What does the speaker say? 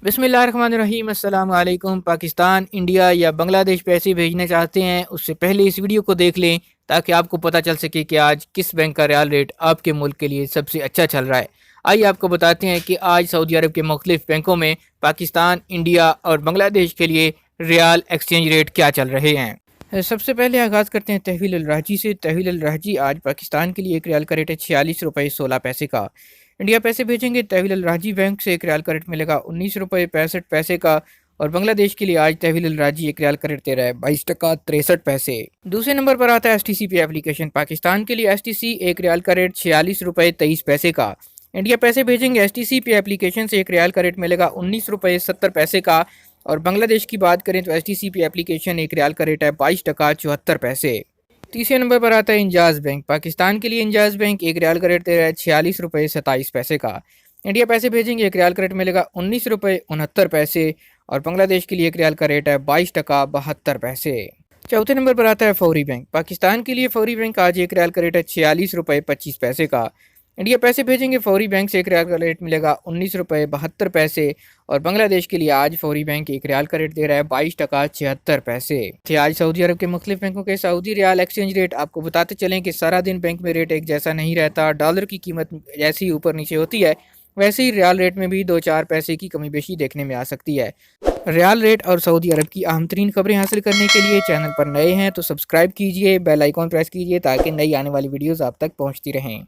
बिस्मिल्लाहिर्रहमानिर्रहीम। अस्सलाम वालेकुम। पाकिस्तान, इंडिया या बांग्लादेश पैसे भेजने चाहते हैं उससे पहले इस वीडियो को देख लें ताकि आपको पता चल सके कि आज किस बैंक का रियाल रेट आपके मुल्क के लिए सबसे अच्छा चल रहा है। आइए आपको बताते हैं कि आज सऊदी अरब के मुख्तलिफ बैंकों में पाकिस्तान, इंडिया और बांग्लादेश के लिए रियाल एक्सचेंज रेट क्या चल रहे हैं। सबसे पहले आगाज़ करते हैं तहवील अल राजी से। तहवील अल राजी आज पाकिस्तान के लिए एक रियाल का रेट है 46 रुपये 16 पैसे का। इंडिया पैसे भेजेंगे तहवील अल राजी बैंक से एक रियाल का रेट मिलेगा 19 रुपये 65 पैसे का। और बांग्लादेश के लिए आज तहवील अल राजी एक रियाल का रेट दे रहा है 22 टका 63 पैसे। दूसरे नंबर पर आता है STC पे एप्लीकेशन। पाकिस्तान के लिए STC एक रियाल का रेट 46 रुपये 23 पैसे का। इंडिया पैसे भेजेंगे STC पे एप्लीकेशन से एक रियाल का रेट मिलेगा 19 रुपये 70 पैसे का। और बांग्लादेश की बात करें तो STC पे एप्लीकेशन एक रियाल का रेट है 22 टका 74 पैसे। तीसरे नंबर पर आता है इंजाज बैंक। पाकिस्तान के लिए इंजाज बैंक एक रियाल का रेट दे रहा है 46 रुपये 27 पैसे का। इंडिया पैसे भेजेंगे एक रियाल का रेट मिलेगा 19 रुपये 69 पैसे। और बांग्लादेश के लिए एक रियाल का रेट है 22 टका 72 पैसे। चौथे नंबर पर आता है फौरी बैंक। पाकिस्तान के लिए फौरी बैंक आज एक रियाल का रेट है 46 रुपये 25 पैसे का। इंडिया पैसे भेजेंगे फौरी बैंक से एक रियाल का रेट मिलेगा 19 रुपये 72 पैसे। और बांग्लादेश के लिए आज फौरी बैंक एक रियाल का रेट दे रहा है 22 टका 76 पैसे। आज सऊदी अरब के मुख्तलिफ बैंकों के सऊदी रियाल एक्सचेंज रेट आपको बताते चलें कि सारा दिन बैंक में रेट एक जैसा नहीं रहता। डॉलर की कीमत जैसी ऊपर नीचे होती है वैसे ही रियाल रेट में भी 2-4 पैसे की कमी बेशी देखने में आ सकती है। रियाल रेट और सऊदी अरब की अहम तरीन खबरें हासिल करने के लिए चैनल पर नए हैं तो सब्सक्राइब कीजिए, बेल आइकॉन प्रेस कीजिए ताकि नई आने वाली वीडियोज़ आप तक पहुँचती रहें।